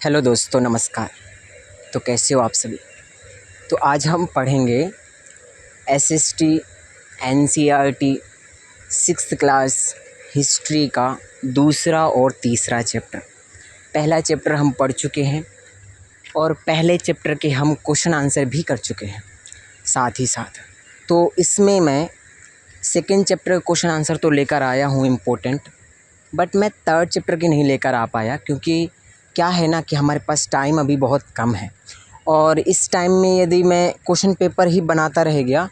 Hello दोस्तों, नमस्कार। तो कैसे हो आप सभी। तो आज हम पढ़ेंगे SST NCERT sixth class history का दूसरा और तीसरा चैप्टर। पहला चैप्टर हम पढ़ चुके हैं और पहले चैप्टर के हम क्वेश्चन आंसर भी कर चुके हैं साथ ही साथ। तो इसमें मैं सेकेंड चैप्टर का क्वेश्चन आंसर तो लेकर आया हूँ इम्पोर्टेंट, बट मैं थर्ड चैप्टर की नहीं लेकर आ पाया क्योंकि क्या है ना कि हमारे पास टाइम अभी बहुत कम है और इस टाइम में यदि मैं क्वेश्चन पेपर ही बनाता रह गया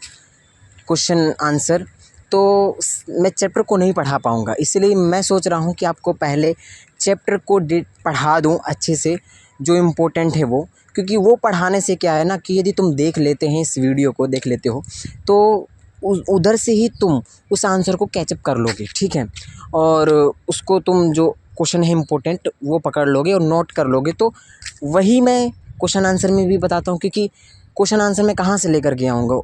क्वेश्चन आंसर तो मैं चैप्टर को नहीं पढ़ा पाऊँगा। इसलिए मैं सोच रहा हूँ कि आपको पहले चैप्टर को पढ़ा दूँ अच्छे से, जो इम्पोर्टेंट है वो, क्योंकि वो पढ़ाने से क्या है ना कि यदि तुम देख लेते हैं, इस वीडियो को देख लेते हो तो उधर से ही तुम उस आंसर को कैचअप कर लोगे, ठीक है। और उसको तुम जो क्वेश्चन है इम्पोर्टेंट वो पकड़ लोगे और नोट कर लोगे। तो वही मैं क्वेश्चन आंसर में भी बताता हूँ, क्योंकि क्वेश्चन आंसर मैं कहाँ से लेकर के आऊँगा,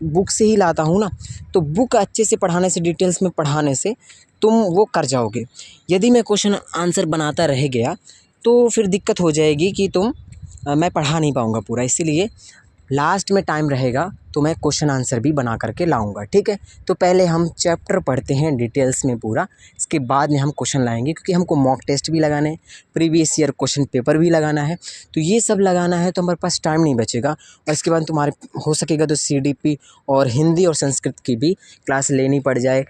बुक से ही लाता हूँ ना। तो बुक अच्छे से पढ़ाने से, डिटेल्स में पढ़ाने से तुम वो कर जाओगे। यदि मैं क्वेश्चन आंसर बनाता रह गया तो फिर दिक्कत हो जाएगी कि मैं पढ़ा नहीं पाऊँगा पूरा। इसीलिए लास्ट में टाइम रहेगा तो मैं क्वेश्चन आंसर भी बना करके लाऊंगा, ठीक है। तो पहले हम चैप्टर पढ़ते हैं डिटेल्स में पूरा, इसके बाद में हम क्वेश्चन लाएंगे, क्योंकि हमको मॉक टेस्ट भी लगाने हैं, प्रीवियस ईयर क्वेश्चन पेपर भी लगाना है। तो ये सब लगाना है तो हमारे पास टाइम नहीं बचेगा। और इसके बाद तुम्हारे हो सकेगा तो सीडीपी और हिंदी और संस्कृत की भी क्लास लेनी पड़ जाए।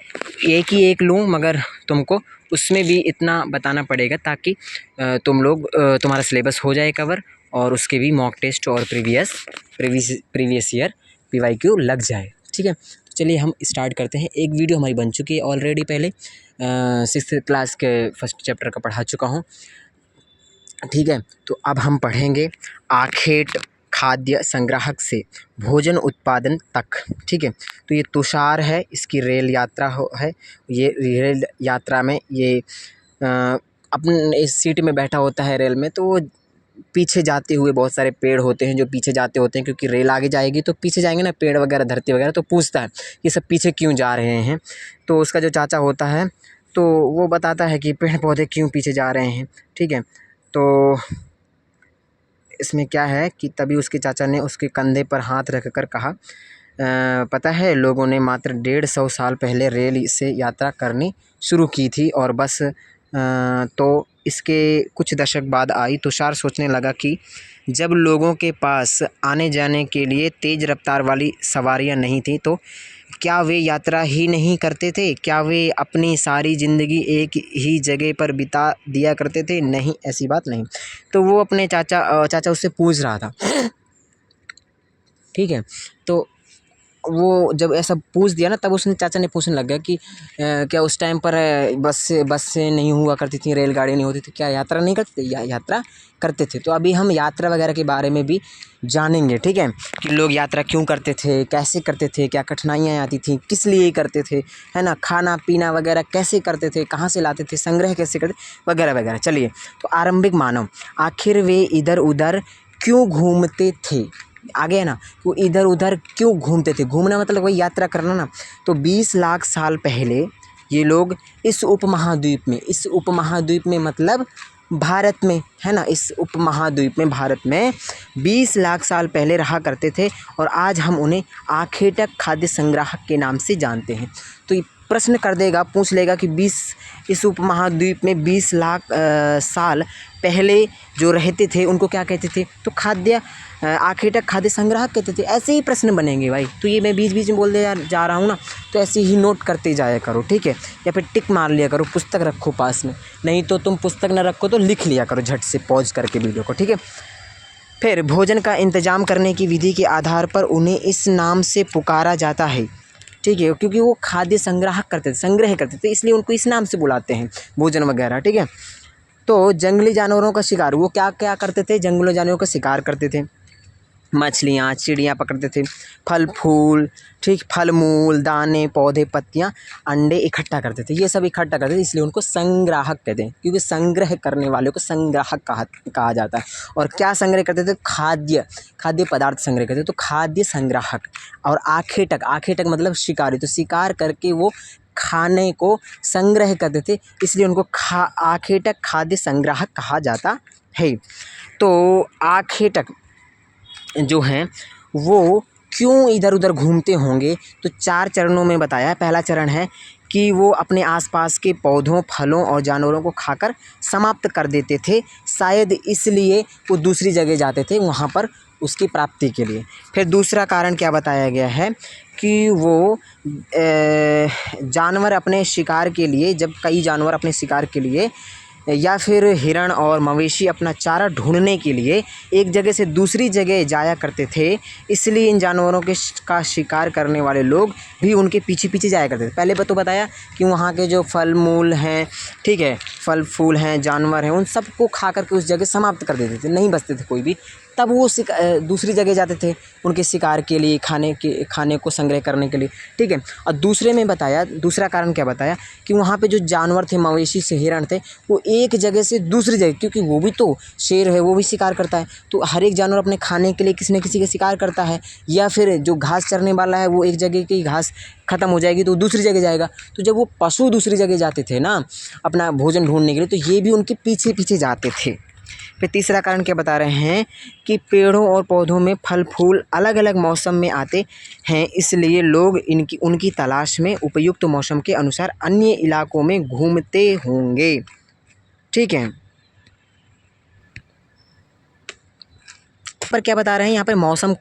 एक ही एक लूँ, मगर तुमको उसमें भी इतना बताना पड़ेगा ताकि तुम्हारा सिलेबस हो जाए कवर और उसके भी मॉक टेस्ट और प्रीवियस ईयर पीवाईक्यू लग जाए, ठीक है। तो चलिए हम स्टार्ट करते हैं। एक वीडियो हमारी बन चुकी है ऑलरेडी, पहले सिक्स्थ क्लास के फर्स्ट चैप्टर का पढ़ा चुका हूँ, ठीक है। तो अब हम पढ़ेंगे आखेट खाद्य संग्राहक से भोजन उत्पादन तक, ठीक है। तो ये तुषार है, इसकी रेल यात्रा है। ये रेल यात्रा में ये अपने इस सीट में बैठा होता है रेल में, तो वो पीछे जाते हुए बहुत सारे पेड़ होते हैं जो पीछे जाते होते हैं, क्योंकि रेल आगे जाएगी तो पीछे जाएंगे ना पेड़ वगैरह, धरती वगैरह। तो पूछता है ये सब पीछे क्यों जा रहे हैं। तो उसका जो चाचा होता है तो वो बताता है कि पेड़ पौधे क्यों पीछे जा रहे हैं, ठीक है। तो इसमें क्या है कि तभी उसके चाचा ने उसके कंधे पर हाथ रख कर कहा, पता है लोगों ने मात्र 150 साल पहले रेल से यात्रा करनी शुरू की थी और बस तो इसके कुछ दशक बाद आई। तुषार सोचने लगा कि जब लोगों के पास आने जाने के लिए तेज़ रफ्तार वाली सवारियां नहीं थी तो क्या वे यात्रा ही नहीं करते थे? क्या वे अपनी सारी ज़िंदगी एक ही जगह पर बिता दिया करते थे? नहीं, ऐसी बात नहीं। तो वो अपने चाचा उससे पूछ रहा था, ठीक है। तो वो जब ऐसा पूछ दिया ना, तब उसने चाचा ने पूछने लग गया कि क्या उस टाइम पर बस से नहीं हुआ करती थी, रेलगाड़ी नहीं होती थी, क्या यात्रा नहीं करते थे? यात्रा करते थे। तो अभी हम यात्रा वगैरह के बारे में भी जानेंगे, ठीक है, कि लोग यात्रा क्यों करते थे, कैसे करते थे, क्या कठिनाइयाँ आती थी, किस लिए करते थे, है ना, खाना पीना वगैरह कैसे करते थे, कहाँ से लाते थे, संग्रह कैसे करते वगैरह वगैरह। चलिए, तो आरंभिक मानव, आखिर वे इधर उधर क्यों घूमते थे? आगे है ना, वो इधर उधर क्यों घूमते थे। घूमना मतलब वही यात्रा करना ना। तो 20 लाख साल पहले ये लोग इस उपमहाद्वीप में मतलब भारत में, है ना, इस उपमहाद्वीप में भारत में 20 लाख साल पहले रहा करते थे और आज हम उन्हें आखेटक खाद्य संग्राहक के नाम से जानते हैं। तो ये प्रश्न कर देगा, पूछ लेगा कि इस उपमहाद्वीप में 20 लाख साल पहले जो रहते थे उनको क्या कहते थे? तो आखेटक खाद्य संग्राहक कहते थे। ऐसे ही प्रश्न बनेंगे भाई। तो ये मैं बीच बीच में बोलते जा रहा हूँ ना, तो ऐसे ही नोट करते जाया करो, ठीक है। या फिर टिक मार लिया करो, पुस्तक रखो पास में, नहीं तो तुम पुस्तक न रखो तो लिख लिया करो झट से पॉज करके वीडियो को, ठीक है। फिर भोजन का इंतजाम करने की विधि के आधार पर उन्हें इस नाम से पुकारा जाता है, ठीक है, क्योंकि वो खाद्य संग्राहक करते थे, संग्रह करते थे, इसलिए उनको इस नाम से बुलाते हैं, भोजन वगैरह, ठीक है। तो जंगली जानवरों का शिकार, वो क्या क्या करते थे? जंगली जानवरों का शिकार करते थे, मछलियाँ चिड़ियाँ पकड़ते थे, फल फूल, ठीक, फल मूल दाने पौधे पत्तियाँ अंडे इकट्ठा करते थे। ये सब इकट्ठा करते थे, इसलिए उनको संग्राहक कहते हैं, क्योंकि संग्रह करने वाले को संग्राहक कहा जाता है। और क्या संग्रह करते थे? खाद्य पदार्थ संग्रह करते थे, तो खाद्य संग्राहक। और आखेटक मतलब शिकारी, तो शिकार करके वो खाने को संग्रह करते थे, इसलिए उनको आखेटक खाद्य संग्राहक कहा जाता है। तो आखेटक जो हैं वो क्यों इधर उधर घूमते होंगे, तो 4 चरणों में बताया। पहला चरण है कि वो अपने आसपास के पौधों, फलों और जानवरों को खाकर समाप्त कर देते थे, शायद इसलिए वो दूसरी जगह जाते थे वहाँ पर उसकी प्राप्ति के लिए। फिर दूसरा कारण क्या बताया गया है कि वो जानवर अपने शिकार के लिए, जब कई जानवर अपने शिकार के लिए या फिर हिरण और मवेशी अपना चारा ढूंढने के लिए एक जगह से दूसरी जगह जाया करते थे, इसलिए इन जानवरों का शिकार करने वाले लोग भी उनके पीछे पीछे जाया करते थे। पहले तो बताया कि वहाँ के जो फल मूल हैं, ठीक है, फल फूल हैं, जानवर हैं, उन सबको खा करके उस जगह समाप्त कर देते थे, नहीं बचते थे कोई भी। तब वो दूसरी जगह जाते थे उनके शिकार के लिए, खाने को संग्रह करने के लिए, ठीक है। और दूसरे में बताया, दूसरा कारण क्या बताया कि वहाँ पे जो जानवर थे, मवेशी से हिरण थे, वो एक जगह से दूसरी जगह, क्योंकि वो भी तो शेर है, वो भी शिकार करता है, तो हर एक जानवर अपने खाने के लिए किसी न किसी का शिकार करता है। या फिर जो घास चरने वाला है वो एक जगह की घास ख़त्म हो जाएगी तो दूसरी जगह जाएगा। तो जब वो पशु दूसरी जगह जाते थे ना अपना भोजन ढूंढने के लिए, तो ये भी उनके पीछे पीछे जाते थे। फिर तीसरा कारण क्या बता रहे हैं कि पेड़ों और पौधों में फल फूल अलग अलग मौसम में आते हैं, इसलिए लोग उनकी तलाश में उपयुक्त मौसम के अनुसार अन्य इलाकों में घूमते होंगे, ठीक है। पर क्या बता रहे हैं यहाँ पर मौसम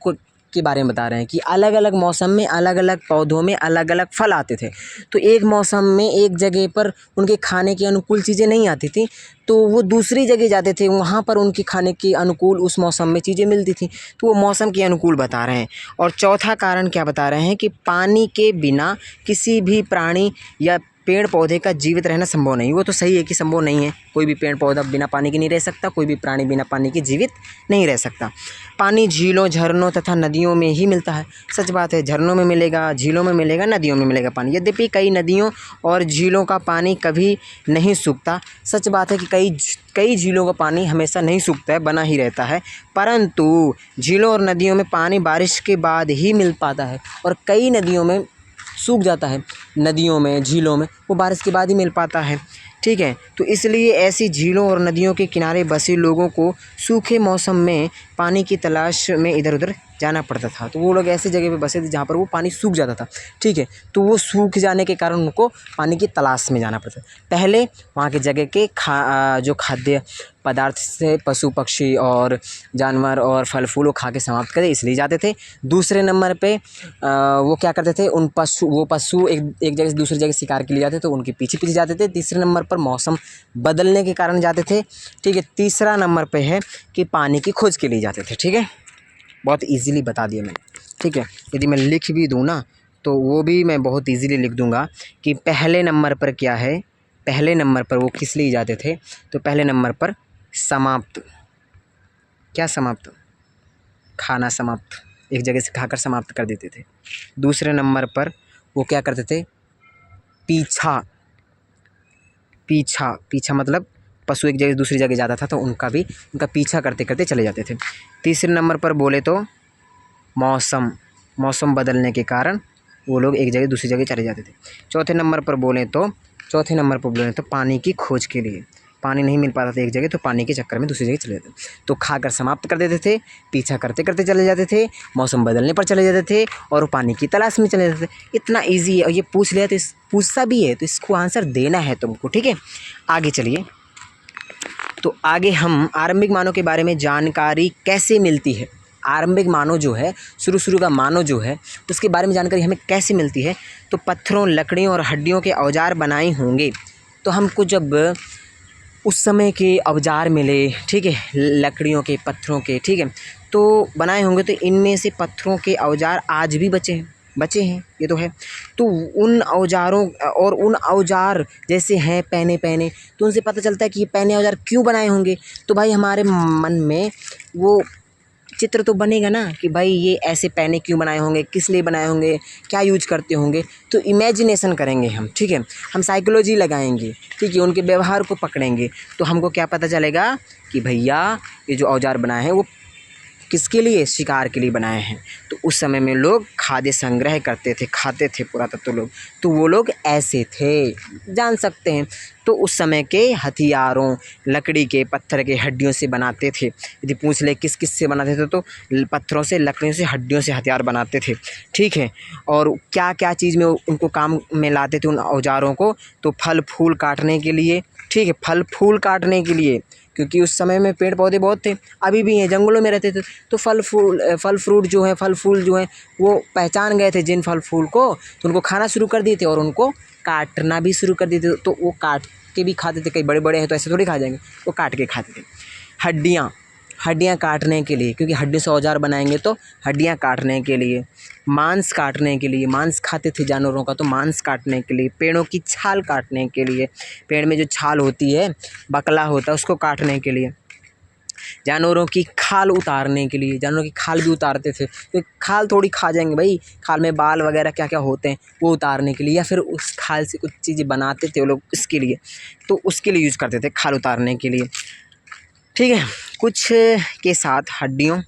के बारे में बता रहे हैं कि अलग अलग मौसम में अलग अलग पौधों में अलग अलग फल आते थे। तो एक मौसम में एक जगह पर उनके खाने के अनुकूल चीज़ें नहीं आती थी, तो वो दूसरी जगह जाते थे, वहाँ पर उनके खाने के अनुकूल उस मौसम में चीज़ें मिलती थी, तो वो मौसम के अनुकूल बता रहे हैं। और चौथा कारण क्या बता रहे हैं कि पानी के बिना किसी भी प्राणी या पेड़ पौधे का जीवित रहना संभव नहीं। वो तो सही है कि संभव नहीं है, कोई भी पेड़ पौधा बिना पानी के नहीं रह सकता, कोई भी प्राणी बिना पानी के जीवित नहीं रह सकता। पानी झीलों, झरनों तथा नदियों में ही मिलता है। सच बात है, झरनों में मिलेगा, झीलों में मिलेगा, नदियों में मिलेगा पानी। यद्यपि कई नदियों और झीलों का पानी कभी नहीं सूखता। सच बात है कि कई झीलों का पानी हमेशा नहीं सूखता है, बना ही रहता है, परंतु झीलों और नदियों में पानी बारिश के बाद ही मिल पाता है, और कई नदियों में सूख जाता है, नदियों में, झीलों में वो बारिश के बाद ही मिल पाता है, ठीक है। तो इसलिए ऐसी झीलों और नदियों के किनारे बसे लोगों को सूखे मौसम में पानी की तलाश में इधर उधर जाना पड़ता था। तो वो लोग ऐसी जगह पे बसे थे जहाँ पर वो पानी सूख जाता था, ठीक है। तो वो सूख जाने के कारण उनको पानी की तलाश में जाना पड़ता। पहले वहाँ की जगह के जो खाद्य पदार्थ से पशु पक्षी और जानवर और फल फूल वो खा के समाप्त करे, इसलिए जाते थे। दूसरे नंबर पे वो क्या करते थे, वो पशु एक जगह से दूसरी जगह शिकार के लिए जाते, तो उनके पीछे पीछे जाते थे। तीसरे नंबर पर मौसम बदलने के कारण जाते थे, ठीक है। तीसरा नंबर पे है कि पानी की खोज के लिए जाते थे, ठीक है। बहुत इजीली बता दिया मैंने, ठीक है। यदि मैं लिख भी दूँ ना तो वो भी मैं बहुत इजीली लिख दूँगा कि पहले नंबर पर क्या है। पहले नंबर पर वो किस लिए जाते थे, तो पहले नंबर पर समाप्त, क्या समाप्त, खाना समाप्त, एक जगह से खाकर समाप्त कर देते थे। दूसरे नंबर पर वो क्या करते थे, पीछा, पीछा पीछा मतलब पशु एक जगह से दूसरी जगह जाता था तो उनका पीछा करते करते चले जाते थे। तीसरे नंबर पर बोले तो मौसम बदलने के कारण वो लोग एक जगह दूसरी जगह चले जाते थे। चौथे नंबर पर बोले तो पानी की खोज के लिए, पानी नहीं मिल पाता था एक जगह, तो पानी के चक्कर में दूसरी जगह चले जाते, तो खाकर समाप्त कर देते थे, पीछा करते करते चले जाते थे, मौसम बदलने पर चले जाते थे, और पानी की तलाश में चले जाते थे। इतना ईजी है, और ये पूछ लिया तो पूछता भी है तो इसको आंसर देना है तुमको, ठीक है। आगे चलिए, तो आगे हम आरंभिक मानव के बारे में जानकारी कैसे मिलती है। आरंभिक मानव जो है, शुरू का मानव जो है, उसके बारे में जानकारी हमें कैसे मिलती है, तो पत्थरों, लकड़ियों और हड्डियों के औजार बनाए होंगे। तो हमको जब उस समय के औजार मिले, ठीक है, लकड़ियों के, पत्थरों के, ठीक है, तो बनाए होंगे, तो इनमें से पत्थरों के औजार आज भी बचे हैं, ये तो है। तो उन औजारों और उन औजार जैसे हैं पैने, तो उनसे पता चलता है कि ये पैने औजार क्यों बनाए होंगे। तो भाई हमारे मन में वो चित्र तो बनेगा ना कि भाई ये ऐसे पैने क्यों बनाए होंगे, किस लिए बनाए होंगे, क्या यूज करते होंगे। तो इमेजिनेशन करेंगे हम, ठीक है, हम साइकोलॉजी लगाएंगे, ठीक है, उनके व्यवहार को पकड़ेंगे, तो हमको क्या पता चलेगा कि भैया ये जो औजार बनाए हैं वो किसके लिए? शिकार के लिए बनाए हैं। तो उस समय में लोग खाद्य संग्रह करते थे, खाते थे पुरातत्व लोग, तो वो लोग ऐसे थे, जान सकते हैं। तो उस समय के हथियारों लकड़ी के, पत्थर के, हड्डियों से बनाते थे। यदि पूछ ले किस किस से बनाते थे तो पत्थरों से, लकड़ियों से, हड्डियों से हथियार बनाते थे, ठीक है। और क्या क्या चीज़ में उनको काम में लाते थे उन औजारों को? तो फल फूल काटने के लिए, ठीक है, फल फूल काटने के लिए, क्योंकि उस समय में पेड़ पौधे बहुत थे, अभी भी हैं, जंगलों में रहते थे, तो फल फ्रूट जो है, फल फूल जो है वो पहचान गए थे जिन फल फूल को, तो उनको खाना शुरू कर दिए थे और उनको काटना भी शुरू कर दिए थे। तो वो काट के भी खाते थे, कई बड़े बड़े हैं तो ऐसे थोड़ी खा जाएंगे, वो काट के खाते थे। हड्डियाँ काटने के लिए, क्योंकि हड्डी से औजार बनाएंगे, तो हड्डियाँ काटने के लिए, मांस काटने के लिए, मांस खाते थे जानवरों का, तो मांस काटने के लिए, पेड़ों की छाल काटने के लिए, पेड़ में जो छाल होती है, बकला होता है, उसको काटने के लिए, जानवरों की खाल उतारने के लिए, जानवरों की खाल भी उतारते थे, तो खाल थोड़ी खा जाएंगे भाई, खाल में बाल वगैरह क्या क्या होते हैं वो उतारने के लिए, या फिर उस खाल से कुछ चीज़ें बनाते थे वो लोग इसके लिए, तो उसके लिए यूज़ करते थे खाल उतारने के लिए, ठीक है। कुछ के साथ हड्डियों,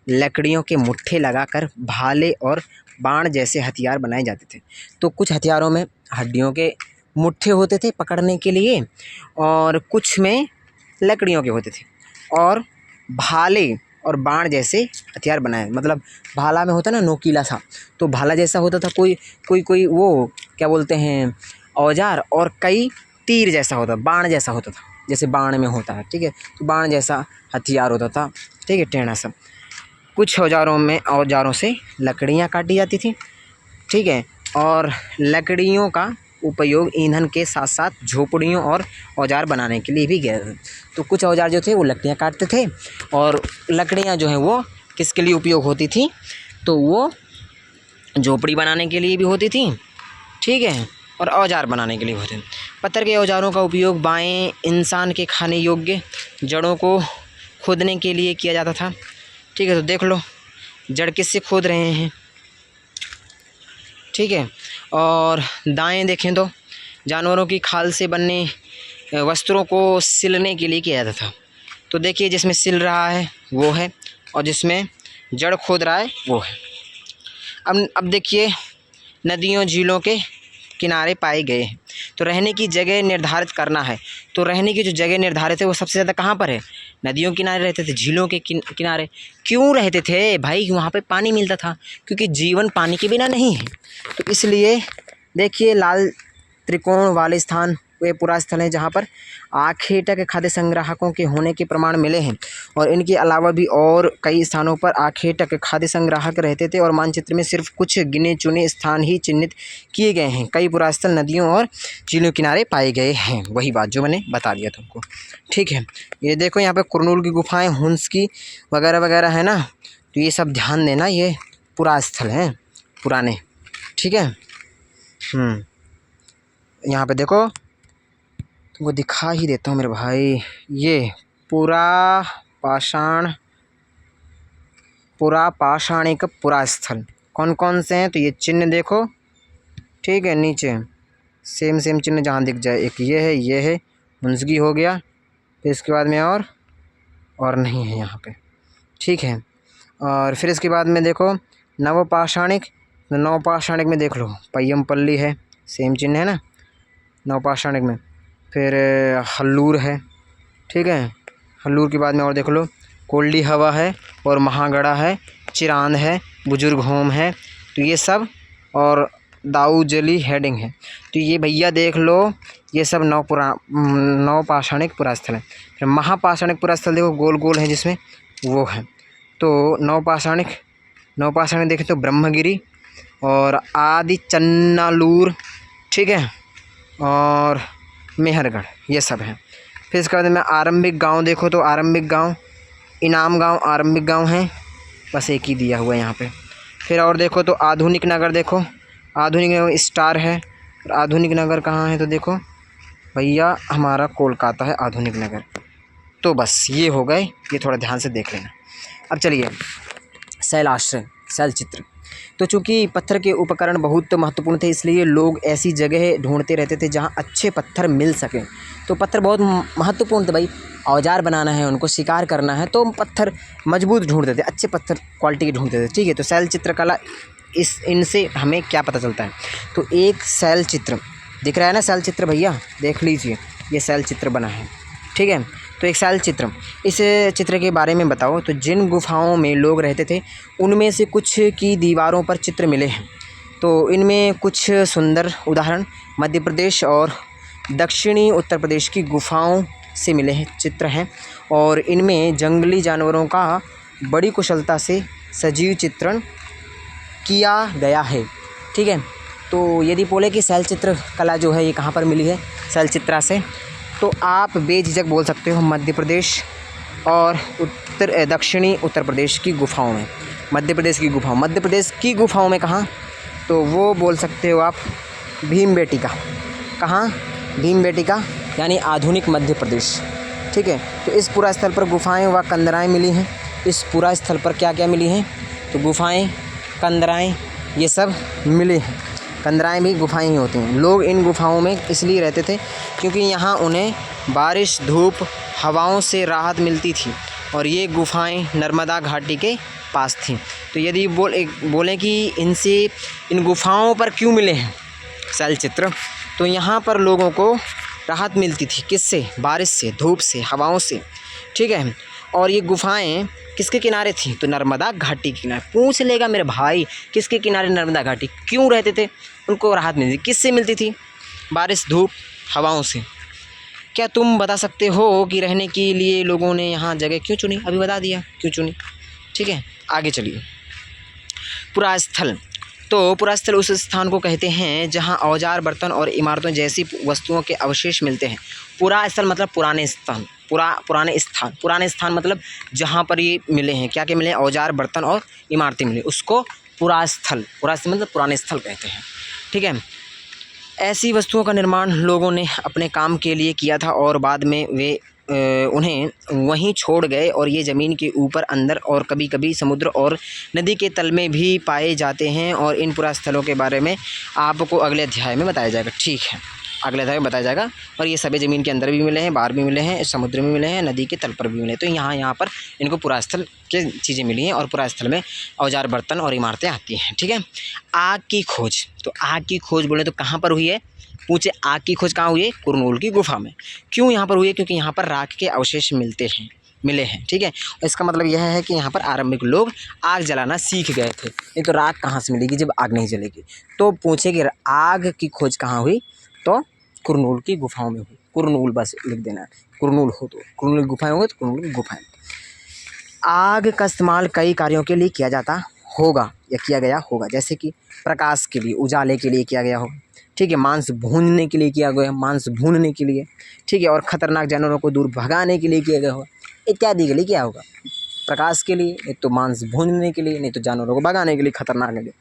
लकड़ियों के मुट्ठे लगाकर भाले और बाण जैसे हथियार बनाए जाते थे। तो कुछ हथियारों में हड्डियों के मुट्ठे होते थे पकड़ने के लिए, और कुछ में लकड़ियों के होते थे, और भाले और बाण जैसे हथियार बनाए, मतलब भाला में होता ना नोकीला सा, तो भाला जैसा होता था कोई वो क्या बोलते हैं औजार, और कई तीर जैसा होता, बाण जैसा होता था, जैसे बाण में होता है, ठीक है, तो बाण जैसा हथियार होता था, ठीक है, टेढ़ा सा। कुछ औजारों से लकड़ियाँ काटी जाती थी, ठीक है, और लकड़ियों का उपयोग ईंधन के साथ साथ झोपड़ियों और औजार बनाने के लिए भी किया जाता था। तो कुछ औजार जो थे वो लकड़ियाँ काटते थे, और लकड़ियाँ जो हैं वो किसके लिए उपयोग होती थी? तो वो झोपड़ी बनाने के लिए भी होती थी, ठीक है, और औजार बनाने के लिए होते हैं। पत्थर के औजारों का उपयोग बाएं इंसान के खाने योग्य जड़ों को खोदने के लिए किया जाता था, ठीक है। तो देख लो जड़ किससे खोद रहे हैं, ठीक है। और दाएं देखें तो जानवरों की खाल से बनने वस्त्रों को सिलने के लिए किया जाता था। तो देखिए जिसमें सिल रहा है वो है, और जिसमें जड़ खोद रहा है वो है। अब देखिए नदियों झीलों के किनारे पाए गए हैं, तो रहने की जगह निर्धारित करना है। तो रहने की जो जगह निर्धारित है वो सबसे ज़्यादा कहाँ पर है? नदियों के किनारे रहते थे, झीलों के किनारे। क्यों रहते थे भाई? वहाँ पे पानी मिलता था, क्योंकि जीवन पानी के बिना नहीं है। तो इसलिए देखिए लाल त्रिकोण वाले स्थान वे पुरा स्थल हैं जहाँ पर आखेटक खाद्य संग्राहकों के होने के प्रमाण मिले हैं, और इनके अलावा भी और कई स्थानों पर आखेटक खाद्य संग्राहक रहते थे, और मानचित्र में सिर्फ कुछ गिने चुने स्थान ही चिन्हित किए गए हैं। कई पुरास्थल नदियों और झीलों किनारे पाए गए हैं, वही बात जो मैंने बता दिया तुमको, ठीक है। ये देखो यहाँ पे कुरनूल की गुफाएं, हुंस की वगैरह वगैरह है ना, तो ये सब ध्यान देना, ये पुरास्थल हैं पुराने, ठीक है। यहाँ पे देखो तुमको दिखा ही देता हूँ मेरे भाई, ये पुरा पाषाणिक पुरास्थल कौन कौन से हैं? तो ये चिन्ह देखो, ठीक है, नीचे सेम चिन्ह जहाँ दिख जाए, एक ये है मुंसगी हो गया, फिर इसके बाद में और नहीं है यहाँ पे, ठीक है। और फिर इसके बाद में देखो नवपाषाणिक, तो नवपाषाणिक में देख लो पय्यमपल्ली है, सेम चिन्ह है ना नवपाषाणिक में। फिर हल्लूर है, ठीक है, हल्लूर के बाद में और देख लो कोल्डी हवा है, और महागढ़ा है, चिरांद है, बुजुर्ग होम है, तो ये सब, और दाऊजली हेडिंग है। तो ये भैया देख लो ये सब नवपाषाणिक पुरास्थल है। फिर महापाषाणिक पुरास्थल देखो गोल गोल है जिसमें वो है। तो नवपाषाणिक देखें तो ब्रह्मगिरी और आदि चन्नालूर, ठीक है, और मेहरगढ़, ये सब है। फिर इसके बाद में आरंभिक गांव देखो तो आरंभिक गांव इनाम गांव आरंभिक गांव है, बस एक ही दिया हुआ है यहाँ पे। फिर और देखो तो आधुनिक नगर, देखो आधुनिक नगर स्टार है, और आधुनिक नगर कहाँ है? तो देखो भैया हमारा कोलकाता है आधुनिक नगर। तो बस ये हो गए, ये थोड़ा ध्यान से देख लेना। अब चलिए शैलाश्रय, शैल चित्र। तो चूँकि पत्थर के उपकरण बहुत महत्वपूर्ण थे, इसलिए लोग ऐसी जगह ढूंढते रहते थे जहाँ अच्छे पत्थर मिल सकें। तो पत्थर बहुत महत्वपूर्ण थे भाई, औजार बनाना है उनको, शिकार करना है, तो पत्थर मजबूत ढूंढते थे, अच्छे पत्थर क्वालिटी के ढूंढते थे। ठीक है, तो शैल चित्रकला इनसे हमें क्या पता चलता है? तो एक शैल चित्र दिख रहा है ना, शैल चित्र भैया देख लीजिए, ये शैल चित्र बना है। ठीक है, तो एक शैल चित्र, इस चित्र के बारे में बताओ। तो जिन गुफाओं में लोग रहते थे उनमें से कुछ की दीवारों पर चित्र मिले हैं। तो इनमें कुछ सुंदर उदाहरण मध्य प्रदेश और दक्षिणी उत्तर प्रदेश की गुफाओं से मिले हैं, चित्र हैं, और इनमें जंगली जानवरों का बड़ी कुशलता से सजीव चित्रण किया गया है। ठीक है, तो यदि बोले कि शैल चित्र कला जो है ये कहाँ पर मिली है शैल चित्रा से, तो आप बेझिझक बोल सकते हो मध्य प्रदेश और दक्षिणी उत्तर प्रदेश की गुफाओं में। मध्य प्रदेश की गुफाओं में कहाँ? तो वो बोल सकते हो आप भीमबेटका। कहाँ? भीमबेटका यानी आधुनिक मध्य प्रदेश। ठीक है, तो इस पूरा स्थल पर गुफाएं व कंदराएं मिली हैं। इस पूरा स्थल पर क्या क्या मिली हैं? तो गुफाएं, कंदराएं, ये सब मिले हैं। कंदराएं भी गुफाएं ही होती हैं। लोग इन गुफाओं में इसलिए रहते थे क्योंकि यहाँ उन्हें बारिश, धूप, हवाओं से राहत मिलती थी, और ये गुफाएं नर्मदा घाटी के पास थीं। तो यदि बोलें कि इन गुफाओं पर क्यों मिले हैं शैल चित्र, तो यहाँ पर लोगों को राहत मिलती थी, किससे? बारिश से, धूप से, हवाओं से। ठीक है, और ये गुफाएं किसके किनारे थी? तो नर्मदा घाटी के किनारे। पूछ लेगा मेरे भाई, किसके किनारे? नर्मदा घाटी। क्यों रहते थे? उनको राहत मिलती, किससे मिलती थी? बारिश, धूप, हवाओं से। क्या तुम बता सकते हो कि रहने के लिए लोगों ने यहाँ जगह क्यों चुनी? अभी बता दिया क्यों चुनी। ठीक है, आगे चलिए। पुरास्थल। तो पुरास्थल उस स्थान को कहते हैं जहाँ औजार, बर्तन और इमारतों जैसी वस्तुओं के अवशेष मिलते हैं। पुरास्थल मतलब पुराने स्थान, पुराने स्थान मतलब जहाँ पर ये मिले हैं, क्या क्या मिले हैं? औजार, बर्तन और इमारतें मिले, उसको पुरास्थल मतलब पुराने स्थल कहते हैं। ठीक है, ऐसी वस्तुओं का निर्माण लोगों ने अपने काम के लिए किया था और बाद में वे उन्हें वहीं छोड़ गए, और ये ज़मीन के ऊपर, अंदर और कभी कभी समुद्र और नदी के तल में भी पाए जाते हैं, और इन पुरास्थलों के बारे में आपको अगले अध्याय में बताया जाएगा। ठीक है, अगले अध्याय में बताया जाएगा। और ये सभी ज़मीन के अंदर भी मिले हैं, बाहर भी मिले हैं, समुद्र में मिले हैं, नदी के तल पर भी मिले हैं। तो यहाँ पर इनको पुरास्थल के चीज़ें मिली हैं, और पुरास्थल में औजार, बर्तन और इमारतें आती हैं। ठीक है, आग की खोज। तो आग की खोज बोले तो कहाँ पर हुई है? पूछे, आग की खोज कहाँ हुई है? कुरनूल की गुफा में। क्यों यहाँ पर हुई है? क्योंकि यहाँ पर राख के अवशेष मिले हैं। ठीक है, इसका मतलब यह है कि यहाँ पर आरंभिक लोग आग जलाना सीख गए थे। नहीं तो राख कहाँ से मिलेगी जब आग नहीं जलेगी? तो पूछे कि आग की खोज कहाँ हुई? तो कुरनूल की गुफाओं में हुई। कुरनूल बस लिख देना है, कुरनूल हो तो कुरनूल की गुफाएं होंगे तो कुरनूल की गुफाएं। आग का इस्तेमाल कई कार्यों के लिए किया जाता होगा या किया गया होगा, जैसे कि प्रकाश के लिए, उजाले के लिए किया गया होगा। ठीक है, मांस भूनने के लिए किया गया, मांस भूनने के लिए। ठीक है, और ख़तरनाक जानवरों को दूर भगाने के लिए किया गया होगा, इत्यादि के लिए क्या होगा? प्रकाश के लिए, नहीं तो मांस भूनने के लिए, नहीं तो जानवरों को भगाने के लिए, खतरनाक के लिए।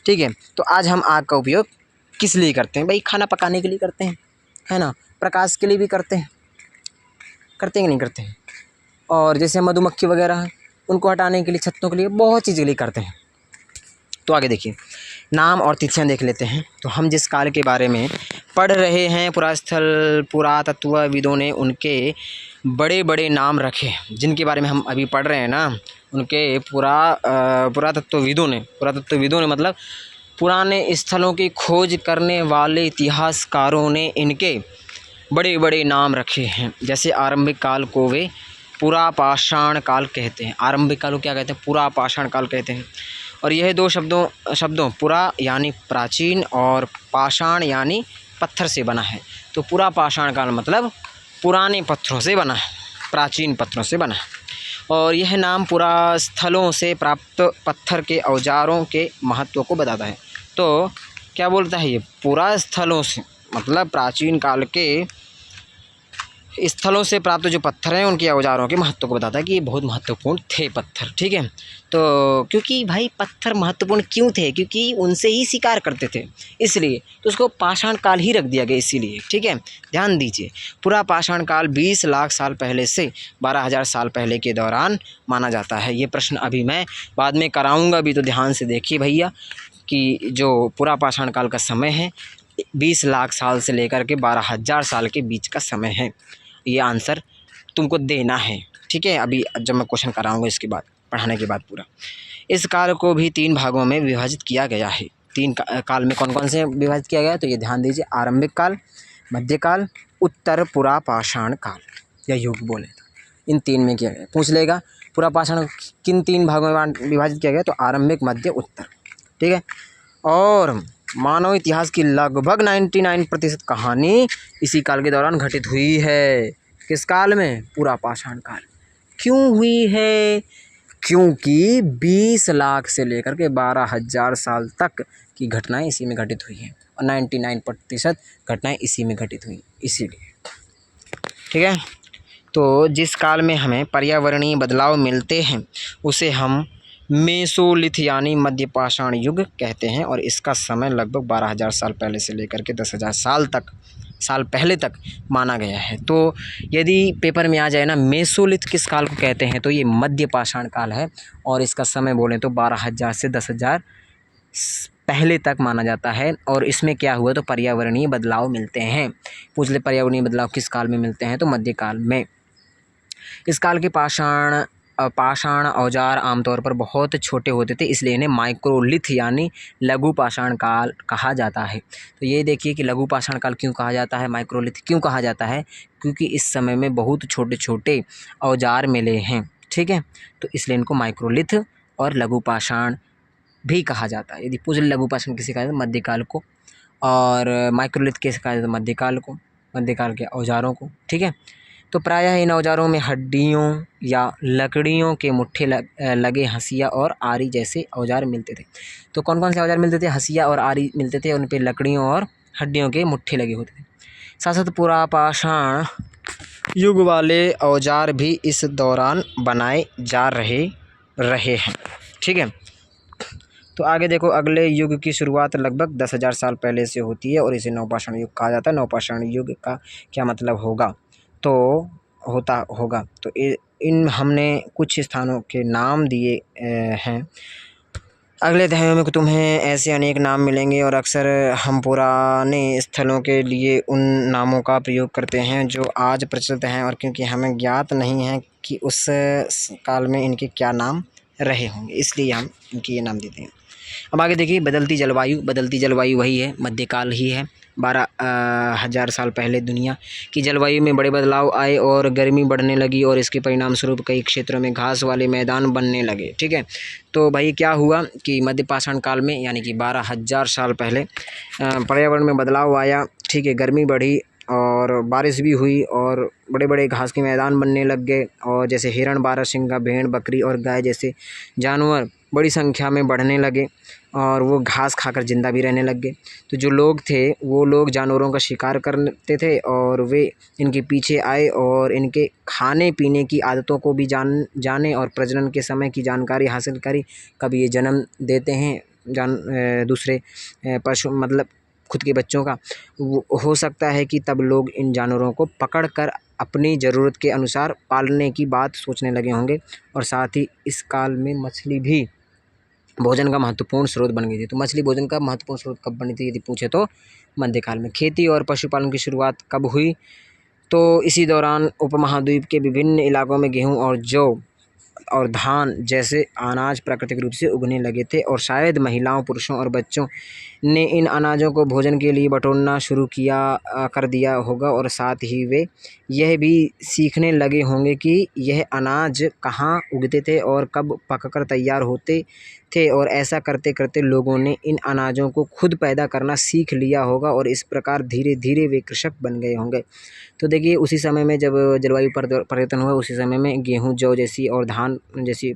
ठीक है, तो आज हम आग का उपयोग किस लिए करते हैं? भाई खाना पकाने के लिए करते हैं, है ना। प्रकाश के लिए भी करते हैं कि नहीं करते हैं। और जैसे मधुमक्खी वगैरह हैं, उनको हटाने के लिए, छत्तों के लिए, बहुत चीज़ के लिए करते हैं। तो आगे देखिए, नाम और तिथियां देख लेते हैं। तो हम जिस काल के बारे में पढ़ रहे हैं, पुरातत्वविदों ने उनके बड़े बड़े नाम रखे, जिनके बारे में हम अभी पढ़ रहे हैं ना, उनके पुरातत्वविदों ने मतलब पुराने स्थलों की खोज करने वाले इतिहासकारों ने इनके बड़े बड़े नाम रखे हैं। जैसे आरंभिक काल को वे पुरापाषाण काल कहते हैं। आरंभिक काल को क्या कहते हैं? पुरापाषाण काल कहते हैं। और यह दो शब्दों पुरा यानी प्राचीन और पाषाण यानी पत्थर से बना है। तो पुरापाषाण काल मतलब पुराने पत्थरों से बना है, प्राचीन पत्थरों से बना है। और यह नाम पुरास्थलों से प्राप्त पत्थर के औजारों के महत्व को बताता है। तो क्या बोलता है ये? पुरास्थलों से मतलब प्राचीन काल के स्थलों से प्राप्त जो पत्थर हैं उनके औजारों के महत्व को बताता है कि ये बहुत महत्वपूर्ण थे पत्थर। ठीक है, तो क्योंकि भाई पत्थर महत्वपूर्ण क्यों थे, क्योंकि उनसे ही शिकार करते थे इसलिए, तो उसको पाषाण काल ही रख दिया गया इसीलिए। ठीक है, ध्यान दीजिए, पूरा पाषाण काल 20 लाख साल पहले से 12,000 साल पहले के दौरान माना जाता है। ये प्रश्न अभी मैं बाद में कराऊंगा भी, तो ध्यान से देखिए भैया कि जो पूरा पाषाण काल का समय है 20 लाख साल से लेकर के 12,000 साल के बीच का समय है। ये आंसर तुमको देना है। ठीक है, अभी जब मैं क्वेश्चन कराऊंगा इसके बाद, पढ़ाने के बाद पूरा। इस काल को भी 3 भागों में विभाजित किया गया है। 3 काल में कौन कौन से विभाजित किया गया है, तो ये ध्यान दीजिए, आरंभिक काल, मध्यकाल, उत्तर पुरा पाषाण काल या युग बोले तो इन 3 में किया गया। पूछ लेगा पुरा पाषाण किन 3 भागों में विभाजित किया गया, तो आरंभिक, मध्य, उत्तर। ठीक है, और मानव इतिहास की लगभग 99% कहानी इसी काल के दौरान घटित हुई है। किस काल में, पूरा पाषाण काल। क्यों हुई है, क्योंकि 20 लाख से लेकर के 12,000 साल तक की घटनाएं इसी में घटित हुई हैं और 99% घटनाएं इसी में घटित हुई, इसीलिए। ठीक है, तो जिस काल में हमें पर्यावरणीय बदलाव मिलते हैं उसे हम मेसोलिथ यानी मध्य पाषाण युग कहते हैं, और इसका समय लगभग 12,000 साल पहले से लेकर के 10,000 साल पहले तक माना गया है। तो यदि पेपर में आ जाए ना मेसोलिथ किस काल को कहते हैं, तो ये मध्य पाषाण काल है, और इसका समय बोलें तो 12,000 से 10,000 पहले तक माना जाता है। और इसमें क्या हुआ, तो पर्यावरणीय बदलाव मिलते हैं। पूछ ले पर्यावरणीय बदलाव किस काल में मिलते हैं, तो मध्यकाल में। इस काल के पाषाण औजार आमतौर पर बहुत छोटे होते थे, इसलिए इन्हें माइक्रोलिथ यानी लघु पाषाण काल कहा जाता है। तो ये देखिए कि लघु पाषाण काल क्यों कहा जाता है, माइक्रोलिथ क्यों कहा जाता है, क्योंकि इस समय में बहुत छोटे छोटे औजार मिले हैं। ठीक है, तो इसलिए इनको माइक्रोलिथ और लघु पाषाण भी कहा जाता है। यदि पूछ लघु पाषाण किसे कहा जाता है, मध्यकाल को, और माइक्रोलिथ किसे कहा जाता है, मध्यकाल को, मध्यकाल के औजारों को। ठीक है, तो प्रायः इन औजारों में हड्डियों या लकड़ियों के मुट्ठे लगे हंसिया और आरी जैसे औजार मिलते थे। तो कौन कौन से औजार मिलते थे, हंसिया और आरी मिलते थे, उन पे लकड़ियों और हड्डियों के मुट्ठे लगे होते थे। साथ साथ पुरा पाषाण युग वाले औजार भी इस दौरान बनाए जा रहे हैं। ठीक है, तो आगे देखो, अगले युग की शुरुआत लगभग 10,000 साल पहले से होती है और इसे नवपाषाण युग कहा जाता है। नवपाषाण युग का क्या मतलब होगा, तो होता होगा, तो इन हमने कुछ स्थानों के नाम दिए हैं। अगले अध्यायों में तुम्हें ऐसे अनेक नाम मिलेंगे और अक्सर हम पुराने स्थलों के लिए उन नामों का प्रयोग करते हैं जो आज प्रचलित हैं, और क्योंकि हमें ज्ञात नहीं है कि उस काल में इनके क्या नाम रहे होंगे, इसलिए हम इनके ये नाम देते हैं। अब आगे देखिए, बदलती जलवायु वही है, मध्यकाल ही है। 12,000 साल पहले दुनिया की जलवायु में बड़े बदलाव आए और गर्मी बढ़ने लगी, और इसके परिणाम स्वरूप कई क्षेत्रों में घास वाले मैदान बनने लगे। ठीक है, तो भाई क्या हुआ कि मध्य पाषाण काल में यानी कि 12,000 साल पहले पर्यावरण में बदलाव आया। ठीक है, गर्मी बढ़ी और बारिश भी हुई और बड़े बड़े घास के मैदान बनने लग गए, और जैसे हिरण, बारहसिंगा, भेड़, बकरी और गाय जैसे जानवर बड़ी संख्या में बढ़ने लगे, और वो घास खाकर ज़िंदा भी रहने लग गए। तो जो लोग थे वो लोग जानवरों का शिकार करते थे, और वे इनके पीछे आए और इनके खाने पीने की आदतों को भी जाने और प्रजनन के समय की जानकारी हासिल करी। कब ये जन्म देते हैं दूसरे पशु मतलब खुद के बच्चों का, वो हो सकता है कि तब लोग इन जानवरों को पकड़ कर अपनी ज़रूरत के अनुसार पालने की बात सोचने लगे होंगे। और साथ ही इस काल में मछली भी भोजन का महत्वपूर्ण स्रोत बन गई थी। तो मछली भोजन का महत्वपूर्ण स्रोत कब बनी थी, यदि पूछे तो मध्यकाल में। खेती और पशुपालन की शुरुआत कब हुई, तो इसी दौरान उपमहाद्वीप के विभिन्न इलाकों में गेहूं और जौ और धान जैसे अनाज प्राकृतिक रूप से उगने लगे थे, और शायद महिलाओं, पुरुषों और बच्चों ने इन अनाजों को भोजन के लिए बटोरना शुरू कर दिया होगा, और साथ ही वे यह भी सीखने लगे होंगे कि यह अनाज कहाँ उगते थे और कब पककर तैयार होते थे, और ऐसा करते करते लोगों ने इन अनाजों को खुद पैदा करना सीख लिया होगा, और इस प्रकार धीरे धीरे वे कृषक बन गए होंगे। तो देखिए, उसी समय में जब जलवायु परिवर्तन हुआ, उसी समय में गेहूँ, जौ जैसी और धान जैसी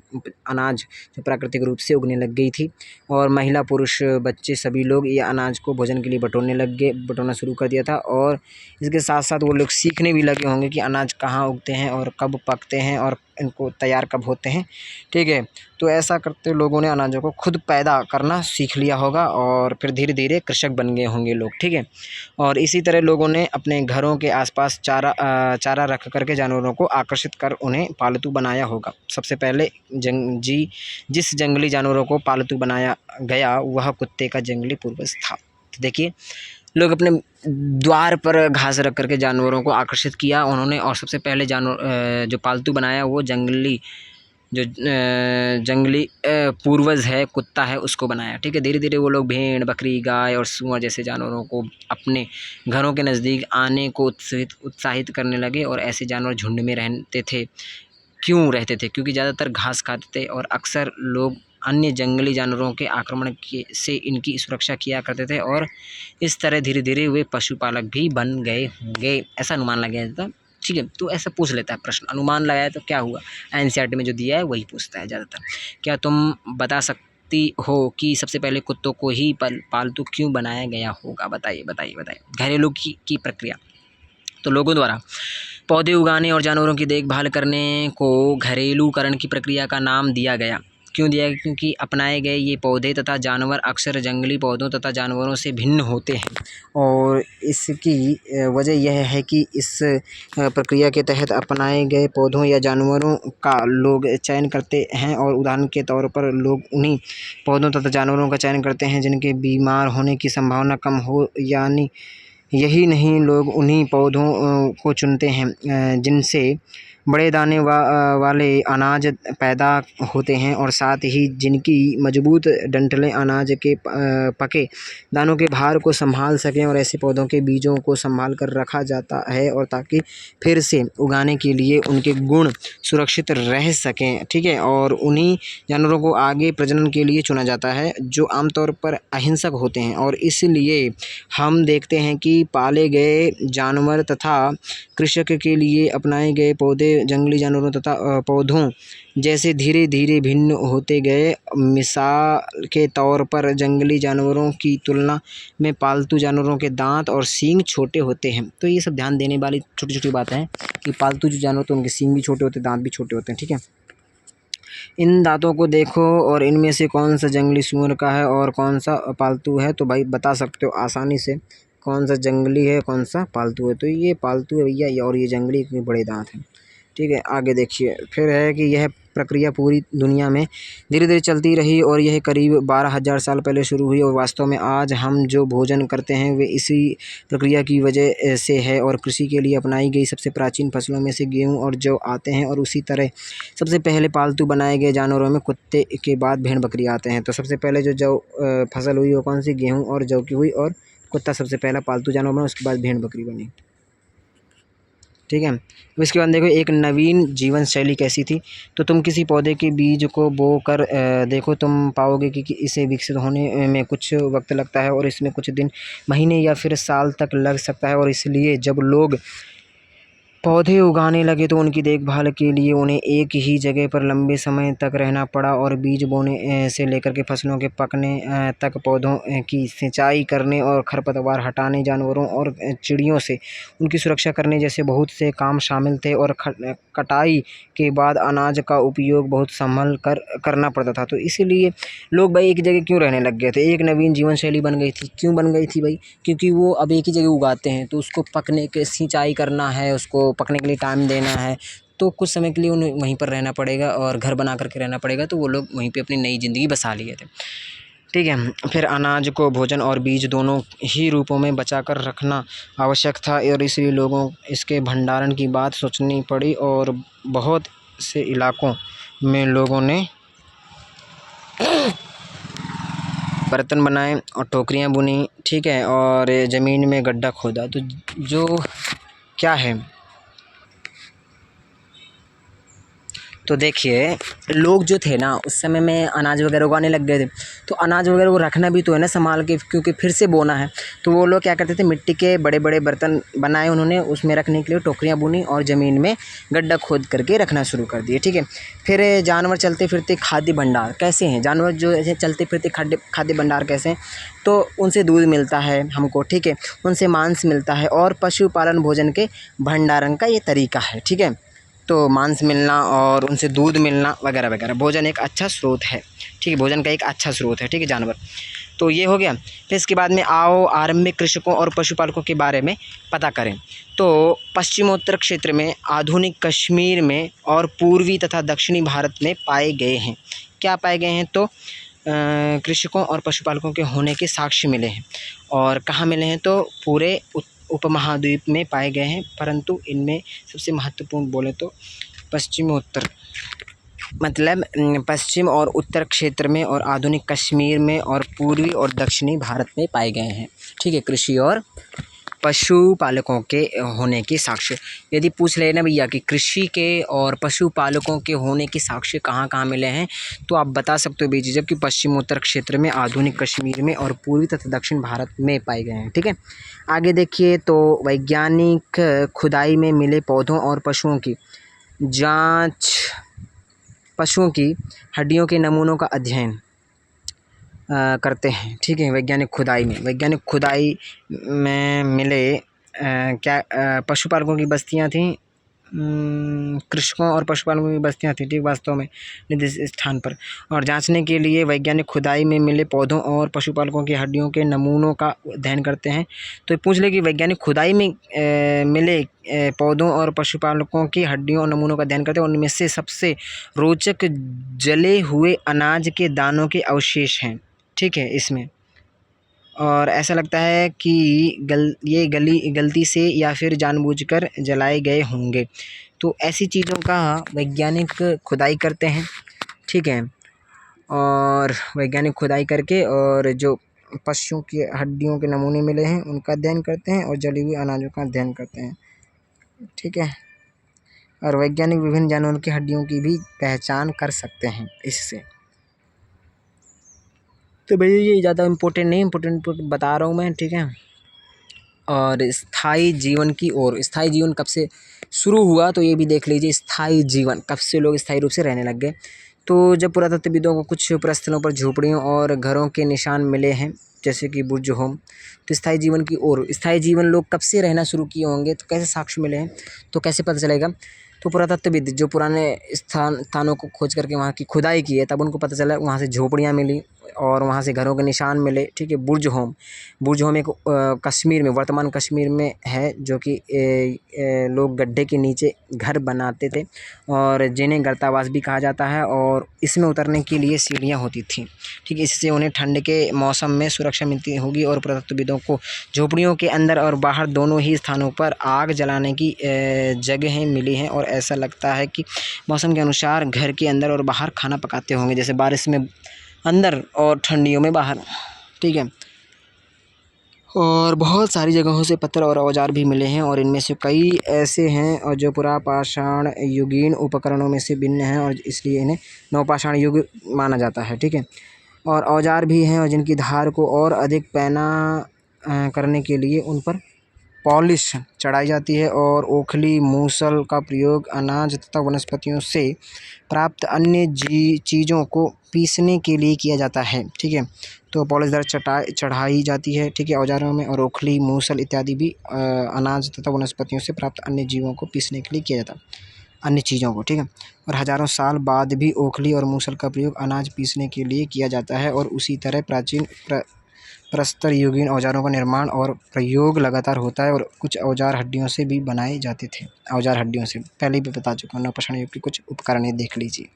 अनाज जो प्राकृतिक रूप से उगने लग गई थी, और महिला, पुरुष, बच्चे सभी लोग लोग ये अनाज को भोजन के लिए बटोरना शुरू कर दिया था। और इसके साथ साथ वो लोग सीखने भी लगे होंगे कि अनाज कहाँ उगते हैं और कब पकते हैं और इनको तैयार कब होते हैं। ठीक है, तो ऐसा करते लोगों ने अनाजों को खुद पैदा करना सीख लिया होगा और फिर धीरे धीरे कृषक बन गए होंगे लोग। ठीक है, और इसी तरह लोगों ने अपने घरों के आसपास चारा रख करके जानवरों को आकर्षित कर उन्हें पालतू बनाया होगा। सबसे पहले जिस जंगली जानवरों को पालतू बनाया गया वह कुत्ते का जंगली पूर्वज था। तो देखिए, लोग अपने द्वार पर घास रख करके जानवरों को आकर्षित किया उन्होंने, और सबसे पहले जानवर जो पालतू बनाया वो जंगली पूर्वज है, कुत्ता है, उसको बनाया। ठीक है, धीरे धीरे वो लोग भेड़, बकरी, गाय और सूअर जैसे जानवरों को अपने घरों के नज़दीक आने को उत्साहित करने लगे। और ऐसे जानवर झुंड में रहते थे। क्यों रहते थे? क्योंकि ज़्यादातर घास खाते थे और अक्सर लोग अन्य जंगली जानवरों के आक्रमण से इनकी सुरक्षा किया करते थे। और इस तरह धीरे धीरे वे पशुपालक भी बन गए होंगे, ऐसा अनुमान लगाया जाता है। ठीक है, तो ऐसा पूछ लेता है प्रश्न, अनुमान लगाया तो क्या हुआ? एनसीईआरटी में जो दिया है वही पूछता है ज़्यादातर। क्या तुम बता सकती हो कि सबसे पहले कुत्तों को ही पालतू क्यों बनाया गया होगा? बताइए बताइए बताइए। घरेलू की प्रक्रिया, तो लोगों द्वारा पौधे उगाने और जानवरों की देखभाल करने को घरेलूकरण की प्रक्रिया का नाम दिया गया। क्यों दिया गया? क्योंकि अपनाए गए ये पौधे तथा जानवर अक्सर जंगली पौधों तथा जानवरों से भिन्न होते हैं। और इसकी वजह यह है कि इस प्रक्रिया के तहत अपनाए गए पौधों या जानवरों का लोग चयन करते हैं। और उदाहरण के तौर पर लोग उन्हीं पौधों तथा जानवरों का चयन करते हैं जिनके बीमार होने की संभावना कम हो, यानी यही नहीं, लोग उन्हीं पौधों को चुनते हैं जिनसे बड़े दाने वाले अनाज पैदा होते हैं और साथ ही जिनकी मजबूत डंठलें अनाज के पके दानों के भार को संभाल सकें। और ऐसे पौधों के बीजों को संभाल कर रखा जाता है और ताकि फिर से उगाने के लिए उनके गुण सुरक्षित रह सकें। ठीक है, और उन्हीं जानवरों को आगे प्रजनन के लिए चुना जाता है जो आमतौर पर अहिंसक होते हैं। और इसलिए हम देखते हैं कि पाले गए जानवर तथा कृषक के लिए अपनाए गए पौधे जंगली जानवरों तथा पौधों जैसे धीरे धीरे भिन्न होते गए। मिसाल के तौर पर जंगली जानवरों की तुलना में पालतू जानवरों के दांत और सींग छोटे होते हैं। तो ये सब ध्यान देने वाली छोटी छोटी बातें हैं कि पालतू जो जानवर होते हैं उनके सींग भी छोटे होते हैं, दांत भी छोटे होते हैं। ठीक है, इन दांतों को देखो और इनमें से कौन सा जंगली सूअर का है और कौन सा पालतू है। तो भाई बता सकते हो आसानी से कौन सा जंगली है कौन सा पालतू है। तो ये पालतू है भैया, और ये जंगली के बड़े दांत हैं। ठीक है, आगे देखिए, फिर है कि यह प्रक्रिया पूरी दुनिया में धीरे धीरे चलती रही और यह करीब 12,000 साल पहले शुरू हुई। और वास्तव में आज हम जो भोजन करते हैं वे इसी प्रक्रिया की वजह से है। और कृषि के लिए अपनाई गई सबसे प्राचीन फसलों में से गेहूँ और जौ आते हैं। और उसी तरह सबसे पहले पालतू बनाए गए जानवरों में कुत्ते के बाद भेड़ बकरी आते हैं। तो सबसे पहले जो जौ फसल हुई वो कौन सी? गेहूँ और जौ की हुई, और कुत्ता सबसे पहला पालतू जानवर बना, उसके बाद भेड़ बकरी बनी। ठीक है, तो इसके बाद देखो एक नवीन जीवन शैली कैसी थी। तो तुम किसी पौधे के बीज को बो कर देखो, तुम पाओगे कि इसे विकसित होने में कुछ वक्त लगता है और इसमें कुछ दिन, महीने या फिर साल तक लग सकता है। और इसलिए जब लोग पौधे उगाने लगे तो उनकी देखभाल के लिए उन्हें एक ही जगह पर लंबे समय तक रहना पड़ा। और बीज बोने से लेकर के फसलों के पकने तक पौधों की सिंचाई करने और खरपतवार हटाने, जानवरों और चिड़ियों से उनकी सुरक्षा करने जैसे बहुत से काम शामिल थे। और कटाई के बाद अनाज का उपयोग बहुत संभल कर करना पड़ता था। तो इसीलिए लोग भाई एक जगह क्यों रहने लग गए थे? एक नवीन जीवन शैली बन गई थी। क्यों बन गई थी भाई? क्योंकि वो अब एक ही जगह उगाते हैं तो उसको पकने के सिंचाई करना है, उसको पकने के लिए टाइम देना है, तो कुछ समय के लिए उन्हें वहीं पर रहना पड़ेगा और घर बना करके रहना पड़ेगा। तो वो लोग वहीं पे अपनी नई ज़िंदगी बसा लिए थे। ठीक है, फिर अनाज को भोजन और बीज दोनों ही रूपों में बचा कर रखना आवश्यक था। और इसलिए लोगों इसके भंडारण की बात सोचनी पड़ी। और बहुत से इलाकों में लोगों ने बर्तन बनाए और टोकरियाँ बुनी। ठीक है, और ज़मीन में गड्ढा खोदा। तो जो क्या है, तो देखिए, लोग जो थे ना उस समय में अनाज वगैरह उगाने लग गए थे, तो अनाज वगैरह को रखना भी तो है ना संभाल के, क्योंकि फिर से बोना है। तो वो लोग क्या करते थे, मिट्टी के बड़े बड़े बर्तन बनाए उन्होंने, उसमें रखने के लिए टोकरियाँ बुनी और ज़मीन में गड्ढा खोद करके रखना शुरू कर दिए, ठीक है। फिर जानवर चलते फिरते खाद्य भंडार कैसे हैं, जानवर जो ऐसे चलते फिरते खाद्य भंडार कैसे हैं, तो उनसे दूध मिलता है हमको, ठीक है, उनसे मांस मिलता है, और पशुपालन भोजन के भंडारण का ये तरीका है, ठीक है। तो मांस मिलना और उनसे दूध मिलना वगैरह वगैरह, भोजन एक अच्छा स्रोत है, ठीक है, भोजन का एक अच्छा स्रोत है, ठीक है, जानवर। तो ये हो गया। फिर इसके बाद में आओ आरंभिक कृषकों और पशुपालकों के बारे में पता करें। तो पश्चिमोत्तर क्षेत्र में, आधुनिक कश्मीर में और पूर्वी तथा दक्षिणी भारत में पाए गए हैं। क्या पाए गए हैं, तो कृषकों और पशुपालकों के होने के साक्ष्य मिले हैं। और कहाँ मिले हैं, तो पूरे उपमहाद्वीप में पाए गए हैं, परंतु इनमें सबसे महत्वपूर्ण बोले तो पश्चिमोत्तर, मतलब पश्चिम और उत्तर क्षेत्र में और आधुनिक कश्मीर में और पूर्वी और दक्षिणी भारत में पाए गए हैं, ठीक है, कृषि और पशुपालकों के होने के साक्ष्य। यदि पूछ लेना भैया कि कृषि के और पशुपालकों के होने के साक्ष्य कहाँ कहाँ मिले हैं, तो आप बता सकते हो बेझिझक कि पश्चिमोत्तर क्षेत्र में, आधुनिक कश्मीर में और पूर्वी तथा दक्षिण भारत में पाए गए हैं, ठीक है। आगे देखिए, तो वैज्ञानिक खुदाई में मिले पौधों और पशुओं की जांच, पशुओं की हड्डियों के नमूनों का अध्ययन करते हैं, ठीक है। वैज्ञानिक खुदाई में मिले क्या पशुपालकों की बस्तियां थीं, कृषकों और पशुपालकों की बस्तियां थीं, ठीक, वास्तव में निर्दिष्ट स्थान पर। और जांचने के लिए वैज्ञानिक खुदाई में मिले पौधों और पशुपालकों की हड्डियों के नमूनों का अध्ययन करते हैं। तो पूछ ले कि वैज्ञानिक खुदाई में मिले पौधों और पशुपालकों की हड्डियों और नमूनों का अध्ययन करते हैं, और उनमें से सबसे रोचक जले हुए अनाज के दानों के अवशेष हैं, ठीक है, इसमें। और ऐसा लगता है कि ये गलती से या फिर जानबूझकर जलाए गए होंगे। तो ऐसी चीज़ों का वैज्ञानिक खुदाई करते हैं, ठीक है। और वैज्ञानिक खुदाई करके और जो पशुओं की हड्डियों के नमूने मिले हैं उनका अध्ययन करते हैं, और जली हुई अनाजों का अध्ययन करते हैं, ठीक है। और वैज्ञानिक विभिन्न जानवरों की हड्डियों की भी पहचान कर सकते हैं इससे। तो भैया ये ज़्यादा इम्पोर्टेंट नहीं, इम्पोर्टेंट बता रहा हूँ मैं, ठीक है। और स्थायी जीवन की ओर, स्थायी जीवन कब से शुरू हुआ, तो ये भी देख लीजिए, स्थायी जीवन कब से लोग स्थायी रूप से रहने लग गए। तो जब पुरातत्वविदों को कुछ प्रस्थलों पर झोपड़ियों और घरों के निशान मिले हैं, जैसे कि बुर्ज होम, तो स्थायी जीवन की ओर, स्थायी जीवन लोग कब से रहना शुरू किए होंगे, तो कैसे साक्ष्य मिले हैं, तो कैसे पता चलेगा। तो पुरातत्वविद जो पुराने स्थानों को खोज करके वहाँ की खुदाई की है, तब उनको पता चला, वहाँ से झोपड़ियाँ मिली और वहाँ से घरों के निशान मिले, ठीक है। बुर्ज होम एक कश्मीर में, वर्तमान कश्मीर में है, जो कि लोग गड्ढे के नीचे घर बनाते थे और जिन्हें गर्तावास भी कहा जाता है, और इसमें उतरने के लिए सीढ़ियाँ होती थीं, ठीक है। इससे उन्हें ठंड के मौसम में सुरक्षा मिलती होगी। और पुरातत्वविदों को झोपड़ियों के अंदर और बाहर दोनों ही स्थानों पर आग जलाने की जगहें मिली हैं, और ऐसा लगता है कि मौसम के अनुसार घर के अंदर और बाहर खाना पकाते होंगे, जैसे बारिश में अंदर और ठंडियों में बाहर, ठीक है। और बहुत सारी जगहों से पत्थर और औजार भी मिले हैं, और इनमें से कई ऐसे हैं और जो पुरापाषाण युगीन उपकरणों में से भिन्न हैं, और इसलिए इन्हें नवपाषाण युग माना जाता है, ठीक है। और औजार भी हैं, और जिनकी धार को और अधिक पैना करने के लिए उन पर पॉलिश चढ़ाई जाती है, और ओखली मूसल का प्रयोग अनाज तथा वनस्पतियों से प्राप्त अन्य चीज़ों को पीसने के लिए किया जाता है, ठीक है। तो पॉलिशदार चढ़ाई जाती है, ठीक है, औजारों में। और ओखली मूसल इत्यादि भी अनाज तथा वनस्पतियों से प्राप्त अन्य जीवों को पीसने के लिए किया जाता है, अन्य चीज़ों को, ठीक है। और हज़ारों साल बाद भी ओखली और मूसल का प्रयोग अनाज पीसने के लिए किया जाता है, और उसी तरह प्राचीन प्रस्तर युगीन औजारों का निर्माण और प्रयोग लगातार होता है। और कुछ औजार हड्डियों से भी बनाए जाते थे, औजार हड्डियों से पहले भी बता चुका हूँ। नवपाषाण युग के कुछ उपकरण देख लीजिए।